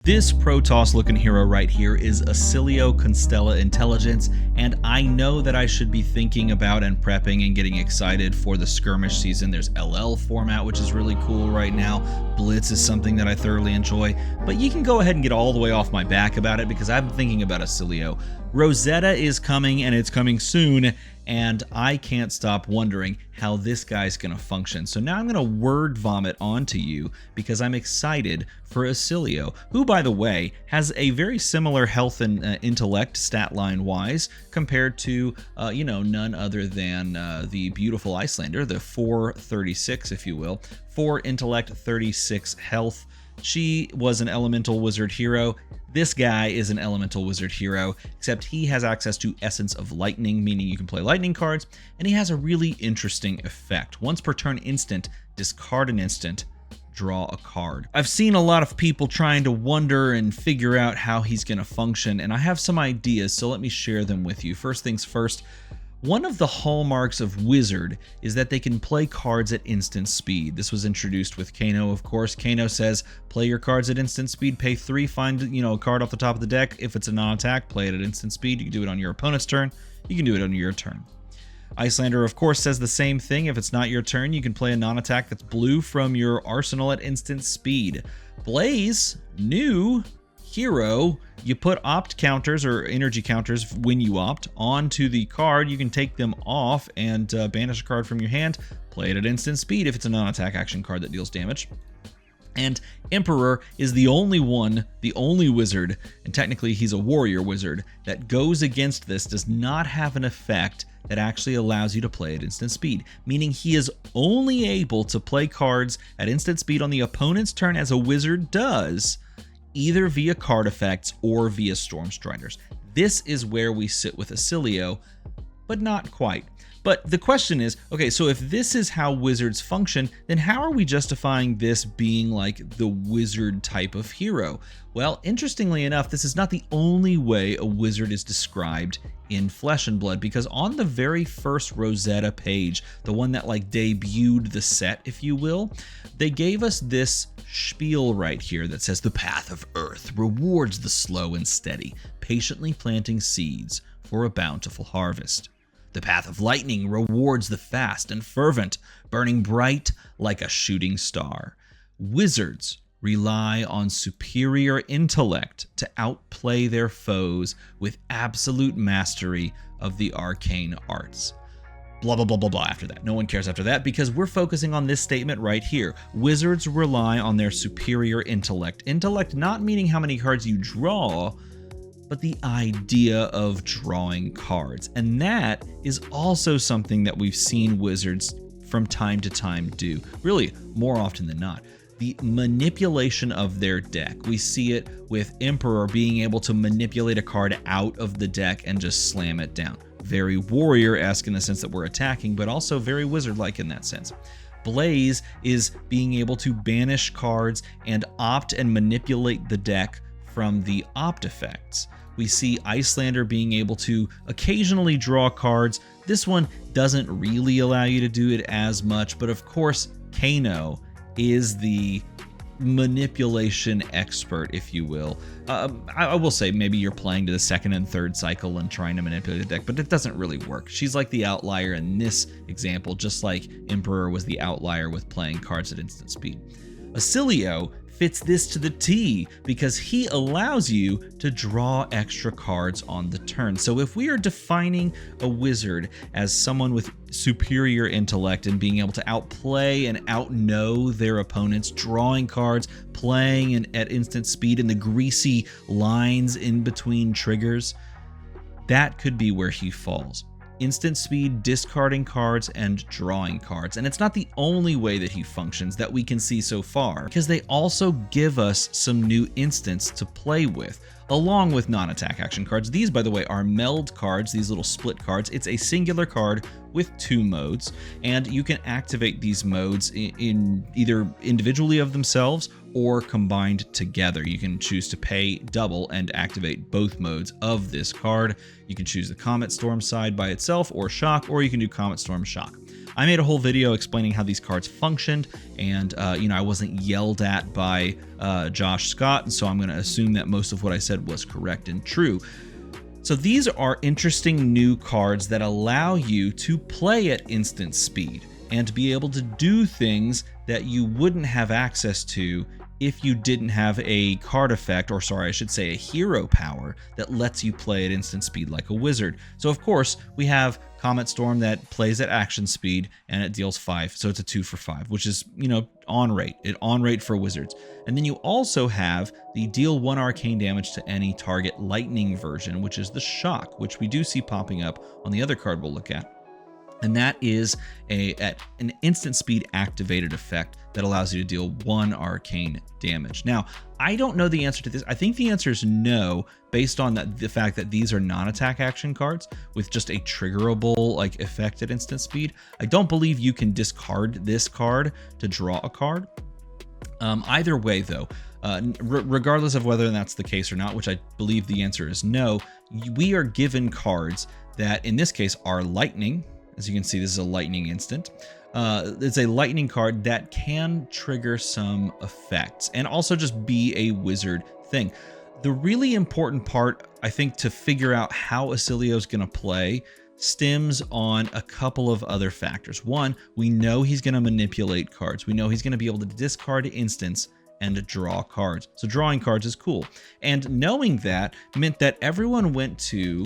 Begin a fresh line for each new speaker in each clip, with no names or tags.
This Protoss looking hero right here is Ailio Constella Intelligence, and I know that I should be thinking about and prepping and getting excited for the skirmish season. There's LL format, which is really cool right now. Blitz is something that I thoroughly enjoy, but you can go ahead and get all the way off my back about it because I'm thinking about Ailio. Rosetta is coming, and it's coming soon, and I can't stop wondering how this guy's going to function. So now I'm going to word vomit onto you because I'm excited for Ailio, who, by the way, has a very similar health and intellect stat line wise compared to, none other than the beautiful Icelander, the 436, if you will. 4 intellect, 36 health. She was an elemental wizard hero. This guy is an elemental wizard hero, except he has access to Essence of Lightning, meaning you can play lightning cards, and he has a really interesting effect. Once per turn instant, discard an instant, draw a card. I've seen a lot of people trying to wonder and figure out how he's going to function, and I have some ideas, so let me share them with you. First things first, one of the hallmarks of Wizard is that they can play cards at instant speed. This was introduced with Kano, of course. Kano says, play your cards at instant speed, pay 3, find a card off the top of the deck. If it's a non-attack, play it at instant speed. You can do it on your opponent's turn. You can do it on your turn. Icelander, of course, says the same thing. If it's not your turn, you can play a non-attack that's blue from your arsenal at instant speed. Blaze, new hero, you put opt counters or energy counters when you opt onto the card. You can take them off and banish a card from your hand, play it at instant speed if it's a non-attack action card that deals damage. And Emperor is the only wizard, and technically he's a warrior wizard, that goes against this, does not have an effect that actually allows you to play at instant speed, meaning he is only able to play cards at instant speed on the opponent's turn as a wizard does, either via card effects or via Storm Striders. This is where we sit with Ailio, but not quite. But the question is, okay, so if this is how wizards function, then how are we justifying this being like the wizard type of hero? Well, interestingly enough, this is not the only way a wizard is described in Flesh and Blood, because on the very first Rosetta page, the one that like debuted the set, if you will, they gave us this spiel right here that says the path of earth rewards the slow and steady, patiently planting seeds for a bountiful harvest. The path of lightning rewards the fast and fervent, burning bright like a shooting star. Wizards rely on superior intellect to outplay their foes with absolute mastery of the arcane arts. Blah, blah, blah, blah, blah after that. No one cares after that because we're focusing on this statement right here. Wizards rely on their superior intellect. Intellect not meaning how many cards you draw, but the idea of drawing cards. And that is also something that we've seen wizards from time to time do, really more often than not. The manipulation of their deck. We see it with Emperor being able to manipulate a card out of the deck and just slam it down. Very warrior-esque in the sense that we're attacking, but also very wizard-like in that sense. Blaze is being able to banish cards and opt and manipulate the deck from the opt effects. We see Icelander being able to occasionally draw cards. This one doesn't really allow you to do it as much, but of course, Kano is the manipulation expert, if you will. I will say maybe you're playing to the second and third cycle and trying to manipulate the deck, but it doesn't really work. She's like the outlier in this example, just like Emperor was the outlier with playing cards at instant speed. Ailio fits this to the T because he allows you to draw extra cards on the turn. So if we are defining a wizard as someone with superior intellect and being able to outplay and outknow their opponents, drawing cards, playing at instant speed in the greasy lines in between triggers, that could be where he falls. Instant speed, discarding cards, and drawing cards. And it's not the only way that he functions that we can see so far, because they also give us some new instants to play with, along with non-attack action cards. These, by the way, are meld cards, these little split cards. It's a singular card with 2 modes, and you can activate these modes in either individually of themselves or combined together. You can choose to pay double and activate both modes of this card. You can choose the Comet Storm side by itself or Shock, or you can do Comet Storm Shock. I made a whole video explaining how these cards functioned, and you know, I wasn't yelled at by Josh Scott, and so I'm going to assume that most of what I said was correct and true. So these are interesting new cards that allow you to play at instant speed and to be able to do things that you wouldn't have access to if you didn't have a card effect, or sorry, I should say a hero power that lets you play at instant speed like a wizard. So of course, we have Comet Storm that plays at action speed and it deals 5, so it's a 2 for 5, which is, you know, on rate for wizards. And then you also have the deal 1 arcane damage to any target lightning version, which is the Shock, which we do see popping up on the other card we'll look at. And that is an instant speed activated effect that allows you to deal 1 arcane damage. Now, I don't know the answer to this. I think the answer is no, based on the fact that these are non-attack action cards with just a triggerable like effect at instant speed. I don't believe you can discard this card to draw a card. Either way, though, regardless of whether that's the case or not, which I believe the answer is no, we are given cards that in this case are lightning. As you can see, this is a lightning instant. It's a lightning card that can trigger some effects and also just be a wizard thing. The really important part, I think, to figure out how Ailio is going to play stems on a couple of other factors. One, we know he's going to manipulate cards. We know he's going to be able to discard instants and draw cards. So drawing cards is cool. And knowing that meant that everyone went to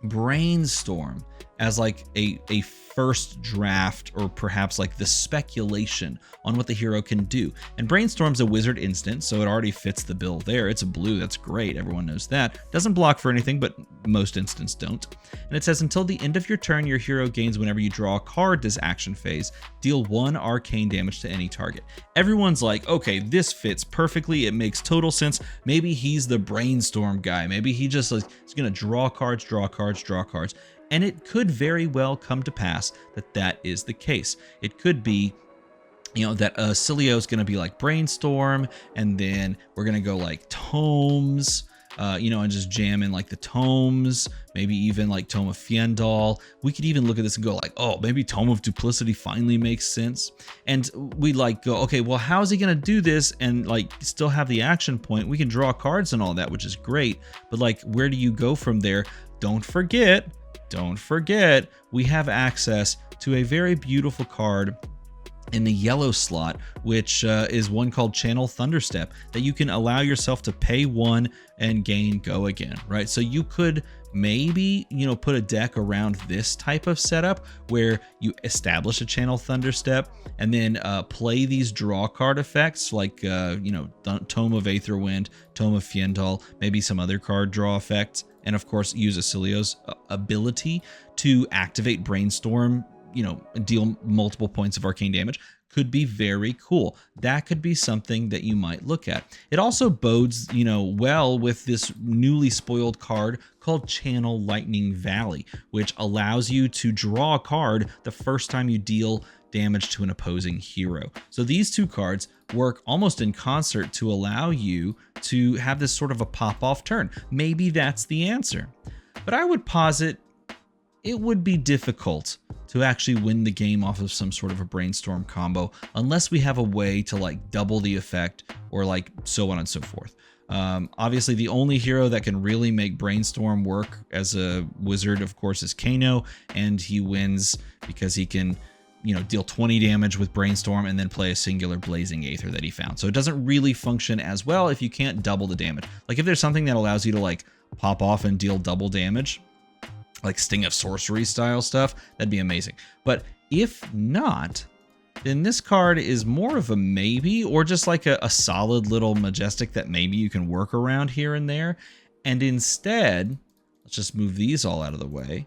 Brainstorm as like a first draft, or perhaps like the speculation on what the hero can do. And Brainstorm's a wizard instant, so it already fits the bill there. It's a blue, that's great, everyone knows that. Doesn't block for anything, but most instants don't. And it says, until the end of your turn, your hero gains whenever you draw a card this action phase, deal 1 arcane damage to any target. Everyone's like, okay, this fits perfectly, it makes total sense. Maybe he's the Brainstorm guy. Maybe he just like, he's gonna draw cards, draw cards, draw cards. And it could very well come to pass that that is the case. It could be, you know, that Ailio is going to be like Brainstorm, and then we're going to go like Tomes, you know, and just jam in like the Tomes, maybe even like Tome of Fiendal. We could even look at this and go like, oh, maybe Tome of Duplicity finally makes sense. And we like go, okay, well, how is he going to do this and like still have the action point? We can draw cards and all that, which is great. But like, where do you go from there? Don't forget, we have access to a very beautiful card in the yellow slot, which is one called Channel Thunderstep, that you can allow yourself to pay 1 and gain go again, right? So you could maybe, you know, put a deck around this type of setup where you establish a Channel Thunderstep and then play these draw card effects like, you know, Tome of Aetherwind, Tome of Fiendal, maybe some other card draw effects. And of course, use Ailio's ability to activate Brainstorm, you know, deal multiple points of arcane damage. Could be very cool. That could be something that you might look at. It also bodes, you know, well with this newly spoiled card called Channel Lightning Valley, which allows you to draw a card the first time you deal damage to an opposing hero. So these two cards work almost in concert to allow you to have this sort of a pop-off turn. Maybe that's the answer. But I would posit it would be difficult to actually win the game off of some sort of a Brainstorm combo unless we have a way to like double the effect or like so on and so forth. Obviously, the only hero that can really make Brainstorm work as a wizard, of course, is Kano, and he wins because he can, you know, deal 20 damage with Brainstorm and then play a singular Blazing Aether that he found. So it doesn't really function as well if you can't double the damage. Like if there's something that allows you to like pop off and deal double damage, like Sting of Sorcery style stuff, that'd be amazing. But if not, then this card is more of a maybe, or just like a solid little majestic that maybe you can work around here and there. And instead, let's just move these all out of the way.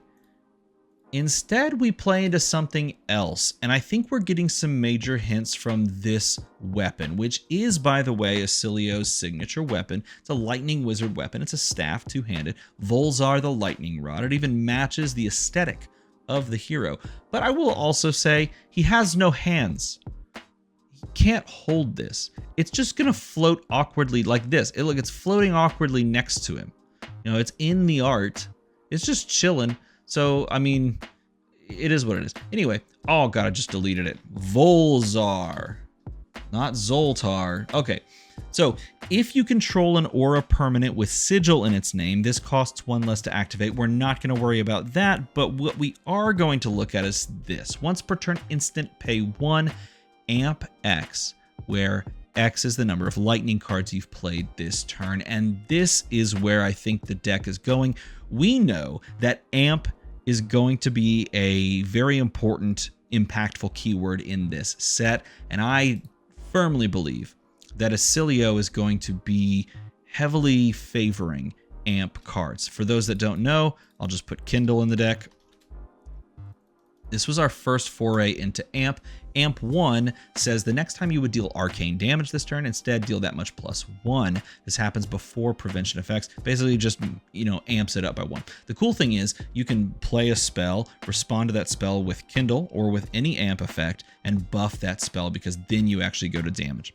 Instead, we play into something else, and I think we're getting some major hints from this weapon, which is, by the way, Ailio's signature weapon. It's a lightning wizard weapon. It's a staff, two-handed. Volzar the lightning rod. It even matches the aesthetic of the hero. But I will also say he has no hands. He can't hold this. It's just gonna float awkwardly like this. Look, it's floating awkwardly next to him. You know, it's in the art. It's just chilling. So, I mean, it is what it is. Anyway, oh god, I just deleted it. Volzar, not Zoltar. Okay, so if you control an aura permanent with sigil in its name, this costs 1 less to activate. We're not going to worry about that, but what we are going to look at is this. Once per turn instant, pay 1 amp X, where X is the number of lightning cards you've played this turn, and this is where I think the deck is going. We know that amp is going to be a very important, impactful keyword in this set, and I firmly believe that Ailio is going to be heavily favoring amp cards. For those that don't know, I'll just put Kindle in the deck. This was our first foray into amp. Amp 1 says the next time you would deal arcane damage this turn, instead deal that much +1. This happens before prevention effects. Basically just, amps it up by 1. The cool thing is you can play a spell, respond to that spell with Kindle or with any amp effect, and buff that spell because then you actually go to damage.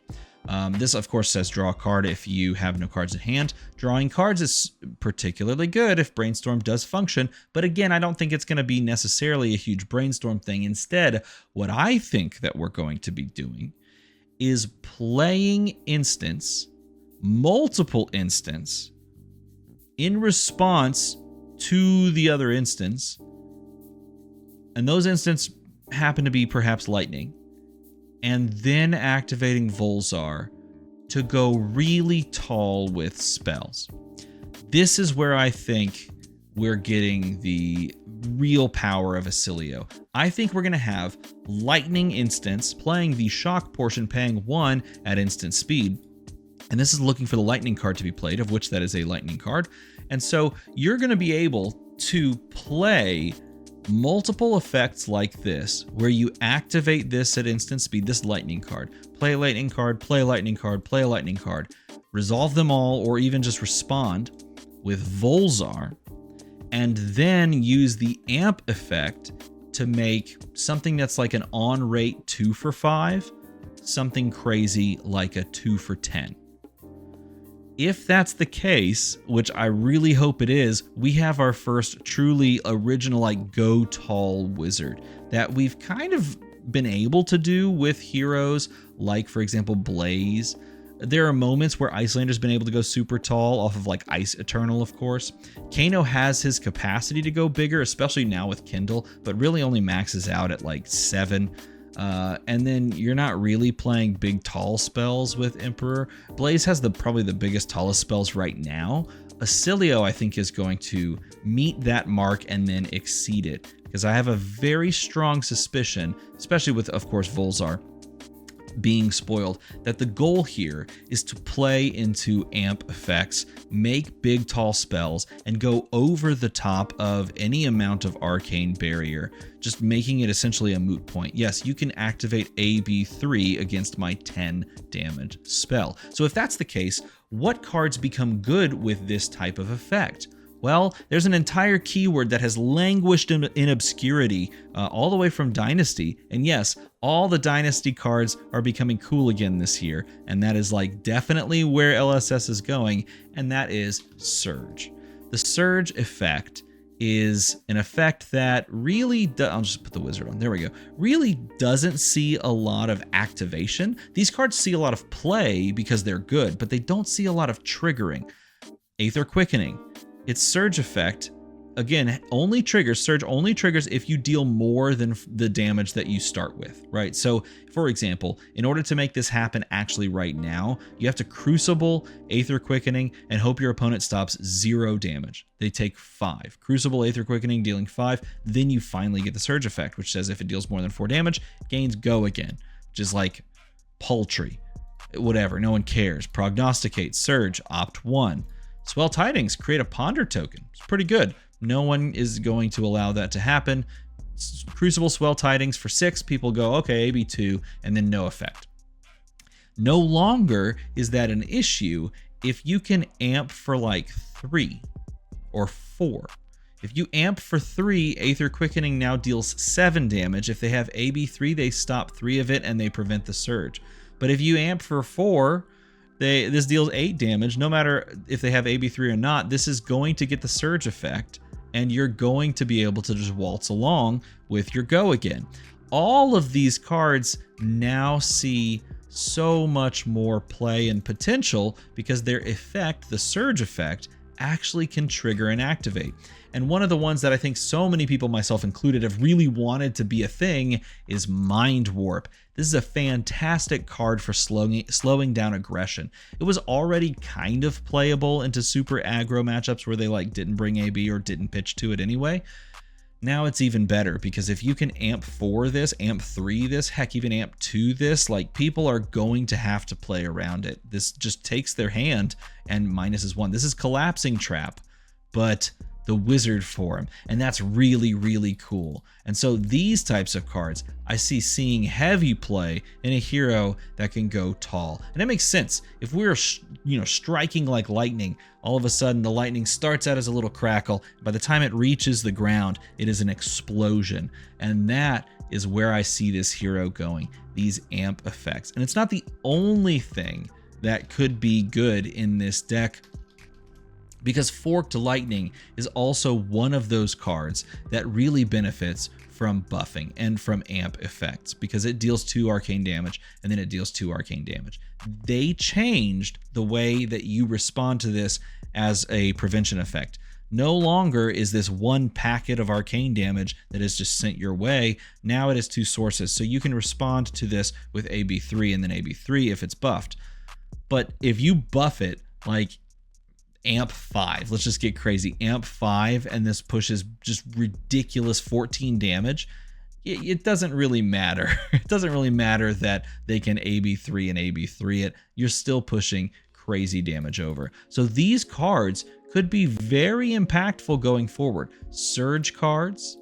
This, of course, says draw a card if you have no cards in hand. Drawing cards is particularly good if Brainstorm does function, but again, I don't think it's going to be necessarily a huge Brainstorm thing. Instead, what I think that we're going to be doing is playing instants, multiple instants, in response to the other instance, and those instants happen to be perhaps lightning, and then activating Volzar to go really tall with spells. This is where I think we're getting the real power of Ailio. I think we're going to have lightning instants playing the shock portion, paying 1 at instant speed. And this is looking for the lightning card to be played, of which that is a lightning card. And so you're going to be able to play multiple effects like this, where you activate this at instant speed, this lightning card, play a lightning card, play a lightning card, play a lightning card, resolve them all, or even just respond with Volzar, and then use the amp effect to make something that's like an on rate 2 for 5, something crazy like a 2 for 10. If that's the case, which I really hope it is, we have our first truly original, like, go tall wizard that we've kind of been able to do with heroes like, for example, Blaze. There are moments where Icelander's been able to go super tall off of like Ice Eternal, of course. Kano has his capacity to go bigger, especially now with Kindle, but really only maxes out at like 7. And then you're not really playing big tall spells with Emperor. Blaze has probably the biggest, tallest spells right now. Ailio, I think, is going to meet that mark and then exceed it, because I have a very strong suspicion, especially with, of course, Volzar being spoiled, that the goal here is to play into amp effects, make big tall spells, and go over the top of any amount of arcane barrier, just making it essentially a moot point. Yes, you can activate AB3 against my 10 damage spell. So if that's the case, what cards become good with this type of effect? Well, there's an entire keyword that has languished in obscurity all the way from Dynasty. And yes, all the Dynasty cards are becoming cool again this year. And that is like definitely where LSS is going. And that is Surge. The Surge effect is an effect that really, I'll just put the wizard on, there we go, really doesn't see a lot of activation. These cards see a lot of play because they're good, but they don't see a lot of triggering. Aether Quickening. Its Surge effect, again, only triggers, Surge only triggers if you deal more than the damage that you start with, right? So, for example, in order to make this happen actually right now, you have to Crucible, Aether Quickening, and hope your opponent stops 0 damage. They take 5. Crucible, Aether Quickening, dealing 5, then you finally get the Surge effect, which says if it deals more than 4 damage, gains Go again, which is like paltry. Whatever, no one cares. Prognosticate, Surge, Opt 1. Swell Tidings, create a Ponder token. It's pretty good. No one is going to allow that to happen. Crucible, Swell Tidings for 6. People go, okay, AB2, and then no effect. No longer is that an issue if you can amp for like 3 or 4. If you amp for 3, Aether Quickening now deals 7 damage. If they have AB3, they stop 3 of it and they prevent the Surge. But if you amp for 4, this deals 8 damage. No matter if they have AB3 or not, this is going to get the Surge effect and you're going to be able to just waltz along with your go again. All of these cards now see so much more play and potential because their effect, the surge effect, actually can trigger and activate. And one of the ones that I think so many people, myself included, have really wanted to be a thing is Mind Warp. This is a fantastic card for slowing down aggression. It was already kind of playable into super aggro matchups where they like didn't bring AB or didn't pitch to it anyway. Now it's even better because if you can amp 4 this, amp 3 this, heck, even amp 2 this, like people are going to have to play around it. This just takes their hand and minuses 1. This is Collapsing Trap, but the wizard form, and that's really, really cool. And so these types of cards I see seeing heavy play in a hero that can go tall. And that makes sense. If we're striking like lightning, all of a sudden the lightning starts out as a little crackle. By the time it reaches the ground, it is an explosion. And that is where I see this hero going, these amp effects. And it's not the only thing that could be good in this deck, because Forked Lightning is also one of those cards that really benefits from buffing and from amp effects because it deals 2 arcane damage and then it deals 2 arcane damage. They changed the way that you respond to this as a prevention effect. No longer is this one packet of arcane damage that is just sent your way. Now it is 2 sources. So you can respond to this with AB3 and then AB3 if it's buffed. But if you buff it like amp 5, let's just get crazy, amp 5, and this pushes just ridiculous 14 damage, it doesn't really matter. It doesn't really matter that they can AB3 and AB3 it. You're still pushing crazy damage over. So these cards could be very impactful going forward. Surge cards,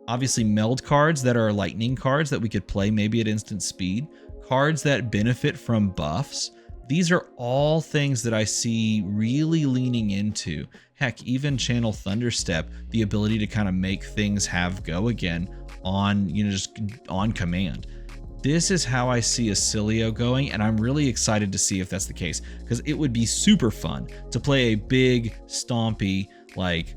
obviously meld cards that are lightning cards that we could play maybe at instant speed, cards that benefit from buffs. These are all things that I see really leaning into. Heck, even Channel Thunderstep, the ability to kind of make things have go again on, just on command. This is how I see Ailio going, and I'm really excited to see if that's the case, because it would be super fun to play a big, stompy, like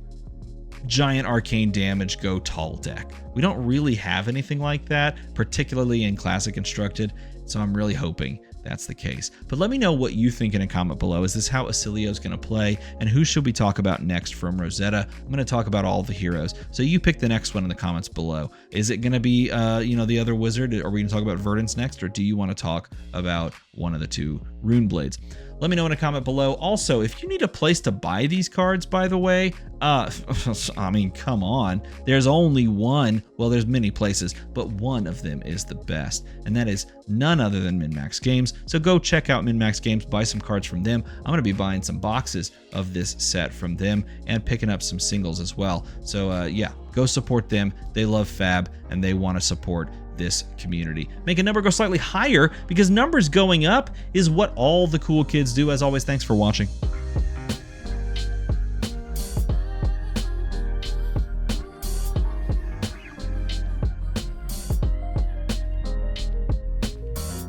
giant arcane damage go tall deck. We don't really have anything like that, particularly in Classic Constructed, so I'm really hoping that's the case. But let me know what you think in a comment below. Is this how Ailio is going to play? And who should we talk about next from Rosetta? I'm going to talk about all the heroes. So you pick the next one in the comments below. Is it going to be, the other wizard? Are we going to talk about Verdance next? Or do you want to talk about one of the 2 rune blades? Let me know in a comment below. Also, if you need a place to buy these cards, by the way, I mean, come on. There's only one. Well, there's many places, but one of them is the best, and that is none other than MinMax Games. So go check out MinMax Games, buy some cards from them. I'm going to be buying some boxes of this set from them and picking up some singles as well. So yeah, go support them. They love Fab, and they want to support this community. Make a number go slightly higher because numbers going up is what all the cool kids do. As always, thanks for watching.